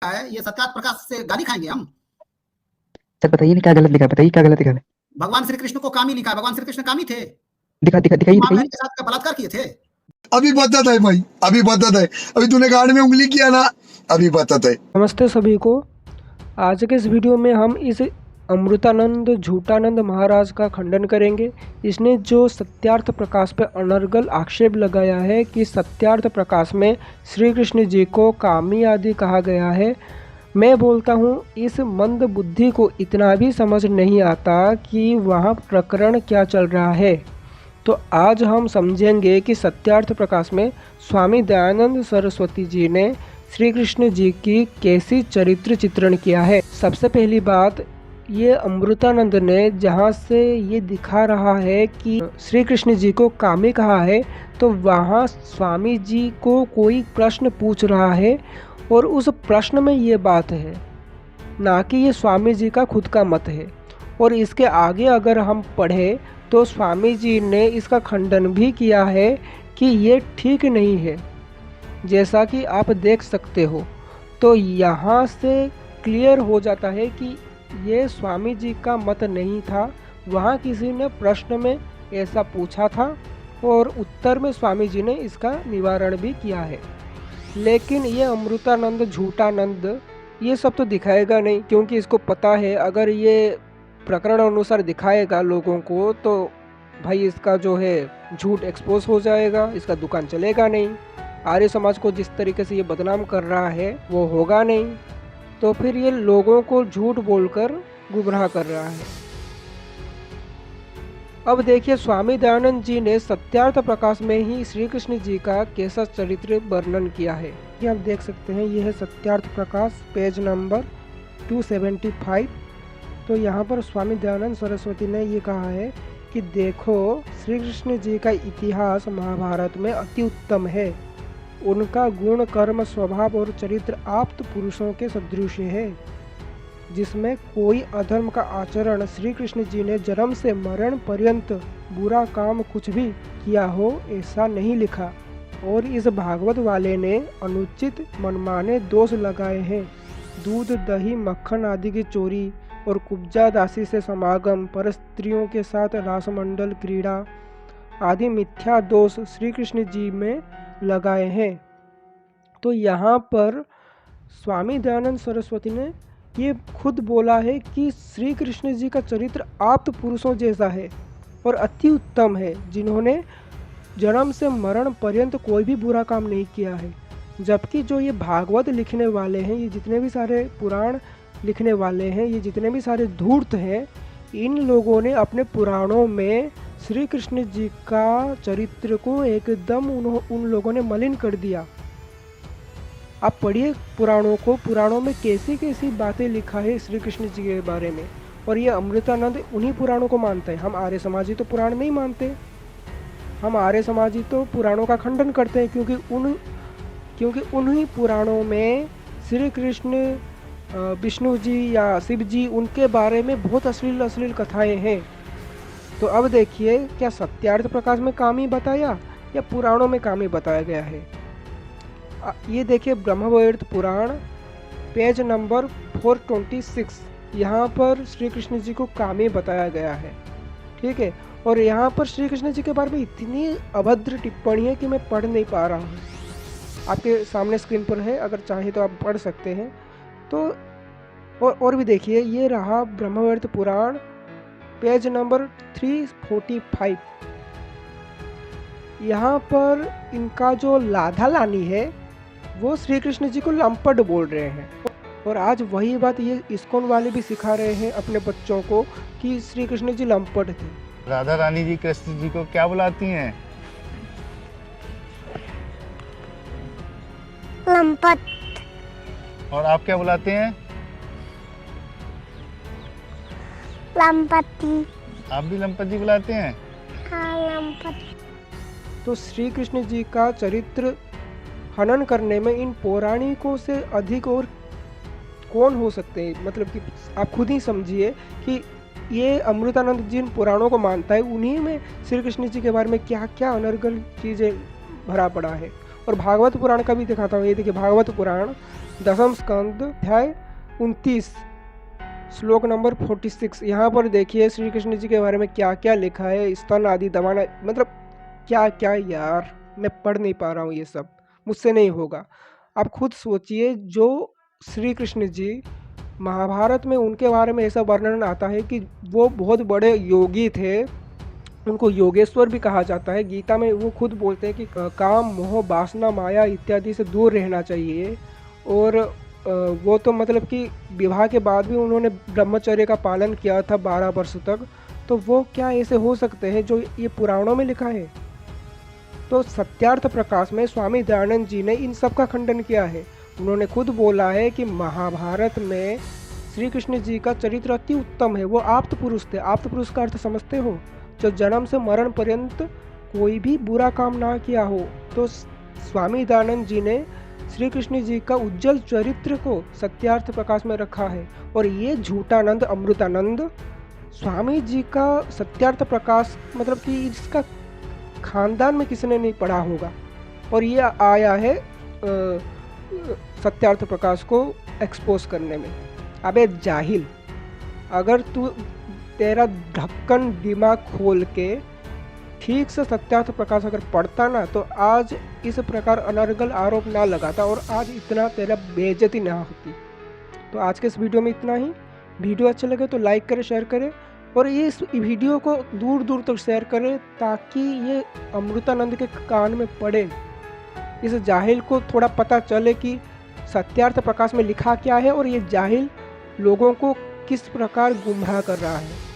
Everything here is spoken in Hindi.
है, ये सत्यार्थ प्रकाश से गाली खाएंगे हम। सर बताइए ना क्या गलत लिखा है, बताइए क्या गलत लिखा है। भगवान श्री कृष्ण को कामी लिखा है, भगवान श्री कृष्ण कामी थे? दिखाइए मामला दिखाइए। के साथ क्या बलात्कार किए थे? अभी बताता है भाई, अभी बताता है। अभी तूने गाड़ में उंगली किया ना, अभी बताता है। नमस्ते सभी को। आज के इस वीडियो में हम इस अमृतानंद झूठानंद महाराज का खंडन करेंगे। इसने जो सत्यार्थ प्रकाश पर अनर्गल आक्षेप लगाया है कि सत्यार्थ प्रकाश में श्री कृष्ण जी को कामी आदि कहा गया है। मैं बोलता हूँ इस मंद बुद्धि को इतना भी समझ नहीं आता कि वहाँ प्रकरण क्या चल रहा है। तो आज हम समझेंगे कि सत्यार्थ प्रकाश में स्वामी दयानंद सरस्वती जी ने श्री कृष्ण जी की कैसी चरित्र चित्रण किया है। सबसे पहली बात, ये अमृतानंद ने जहाँ से ये दिखा रहा है कि श्री कृष्ण जी को कामी कहा है, तो वहाँ स्वामी जी को कोई प्रश्न पूछ रहा है और उस प्रश्न में ये बात है, ना कि ये स्वामी जी का खुद का मत है। और इसके आगे अगर हम पढ़ें तो स्वामी जी ने इसका खंडन भी किया है कि ये ठीक नहीं है, जैसा कि आप देख सकते हो। तो यहाँ से क्लियर हो जाता है कि ये स्वामी जी का मत नहीं था। वहाँ किसी ने प्रश्न में ऐसा पूछा था और उत्तर में स्वामी जी ने इसका निवारण भी किया है। लेकिन ये अमृतानंद झूठानंद ये सब तो दिखाएगा नहीं, क्योंकि इसको पता है अगर ये प्रकरण अनुसार दिखाएगा लोगों को तो भाई इसका जो है झूठ एक्सपोज हो जाएगा, इसका दुकान चलेगा नहीं। आर्य समाज को जिस तरीके से ये बदनाम कर रहा है वो होगा नहीं, तो फिर ये लोगों को झूठ बोलकर गुमराह कर रहा है। अब देखिए स्वामी दयानंद जी ने सत्यार्थ प्रकाश में ही श्री कृष्ण जी का कैसा चरित्र वर्णन किया है। ये आप देख सकते हैं, ये है सत्यार्थ प्रकाश, पेज नंबर 275। तो यहाँ पर स्वामी दयानंद सरस्वती ने ये कहा है कि देखो श्री कृष्ण जी का इतिहास महाभारत में अति उत्तम है। उनका गुण, कर्म, स्वभाव और चरित्र आप्त पुरुषों के सदृश है, जिसमें कोई अधर्म का आचरण श्री कृष्ण जी ने जन्म से मरण पर्यंत बुरा काम कुछ भी किया हो ऐसा नहीं लिखा। और इस भागवत वाले ने अनुचित मनमाने दोष लगाए हैं। दूध, दही, मक्खन आदि की चोरी और कुब्जा दासी से समागम, पर स्त्रियों के साथ रासमंडल क्रीड़ा आदि मिथ्या दोष श्री कृष्ण जी में लगाए हैं। तो यहाँ पर स्वामी दयानंद सरस्वती ने ये खुद बोला है कि श्री कृष्ण जी का चरित्र आप्त पुरुषों जैसा है और अति उत्तम है, जिन्होंने जन्म से मरण पर्यंत कोई भी बुरा काम नहीं किया है। जबकि जो ये भागवत लिखने वाले हैं, ये जितने भी सारे पुराण लिखने वाले हैं, ये जितने भी सारे धूर्त हैं, इन लोगों ने अपने पुराणों में श्री कृष्ण जी का चरित्र को एकदम उन लोगों ने मलिन कर दिया। आप पढ़िए पुराणों को, पुराणों में कैसी कैसी बातें लिखा है श्री कृष्ण जी के बारे में। और ये अमृतानंद उन्हीं पुराणों को मानते हैं। हम आर्य समाजी तो पुराण नहीं मानते, हम आर्य समाजी तो पुराणों का खंडन करते हैं, क्योंकि उन्हीं पुराणों में श्री कृष्ण, विष्णु जी या शिव जी, उनके बारे में बहुत अश्लील कथाएं हैं। तो अब देखिए क्या सत्यार्थ प्रकाश में कामी बताया या पुराणों में कामी बताया गया है। ये देखिए ब्रह्मवैवर्त पुराण, पेज नंबर 426। यहाँ पर श्री कृष्ण जी को कामी बताया गया है, ठीक है। और यहाँ पर श्री कृष्ण जी के बारे में इतनी अभद्र टिप्पणी है कि मैं पढ़ नहीं पा रहा हूँ। आपके सामने स्क्रीन पर है, अगर चाहे तो आप पढ़ सकते हैं। तो और भी देखिए, ये रहा ब्रह्मवैवर्त पुराण, पेज नंबर 345। यहाँ पर इनका जो लाधा लानी है वो श्री कृष्ण जी को लंपट बोल रहे हैं। और आज वही बात ये इस्कॉन वाले भी सिखा रहे हैं अपने बच्चों को कि श्री कृष्ण जी लंपट थे। राधा रानी जी कृष्ण जी को क्या बुलाती हैं? लंपट। और आप क्या बुलाते हैं? लंपति। आप भी लंपति बुलाते हैं? हाँ, लंपति। तो श्री कृष्ण जी का चरित्र हनन करने में इन पौराणिकों से अधिक और कौन हो सकते हैं। मतलब कि आप खुद ही समझिए कि ये अमृतानंद जिन पुराणों को मानता है, उन्हीं में श्री कृष्ण जी के बारे में क्या क्या अनर्गल चीज़ें भरा पड़ा है। और भागवत पुराण का भी दिखाता हूँ। ये देखिए भागवत पुराण 10वें स्कंद अध्याय 29 श्लोक नंबर 46। यहाँ पर देखिए श्री कृष्ण जी के बारे में क्या क्या लिखा है। स्तन आदि दबाना, मतलब क्या क्या यार, मैं पढ़ नहीं पा रहा हूँ, ये सब मुझसे नहीं होगा। आप खुद सोचिए, जो श्री कृष्ण जी महाभारत में उनके बारे में ऐसा वर्णन आता है कि वो बहुत बड़े योगी थे, उनको योगेश्वर भी कहा जाता है। गीता में वो खुद बोलते हैं कि काम मोह वासना माया इत्यादि से दूर रहना चाहिए। और वो तो मतलब कि विवाह के बाद भी उन्होंने ब्रह्मचर्य का पालन किया था 12 वर्ष तक। तो वो क्या ऐसे हो सकते हैं जो ये पुराणों में लिखा है? तो सत्यार्थ प्रकाश में स्वामी दयानंद जी ने इन सब का खंडन किया है। उन्होंने खुद बोला है कि महाभारत में श्री कृष्ण जी का चरित्र अति उत्तम है। वो आप्त पुरुष थे। आप्त पुरुष का अर्थ समझते हो? जो जन्म से मरण पर्यंत कोई भी बुरा काम ना किया हो। तो स्वामी दयानंद जी ने श्री कृष्ण जी का उज्जवल चरित्र को सत्यार्थ प्रकाश में रखा है। और ये झूठानंद अमृतानंद स्वामी जी का सत्यार्थ प्रकाश, मतलब कि इसका खानदान में किसी ने नहीं पढ़ा होगा, और ये आया है सत्यार्थ प्रकाश को एक्सपोज करने में। अबे जाहिल, अगर तू तेरा ढक्कन दिमाग खोल के ठीक से सत्यार्थ प्रकाश अगर पढ़ता ना, तो आज इस प्रकार अनर्गल आरोप ना लगाता और आज इतना तेरा बेइज्जती ना होती। तो आज के इस वीडियो में इतना ही। वीडियो अच्छा लगे तो लाइक करें, शेयर करें, और ये इस वीडियो को दूर दूर तक शेयर करें ताकि ये अमृतानंद के कान में पड़े, इस जाहिल को थोड़ा पता चले कि सत्यार्थ प्रकाश में लिखा क्या है और ये जाहिल लोगों को किस प्रकार गुमराह कर रहा है।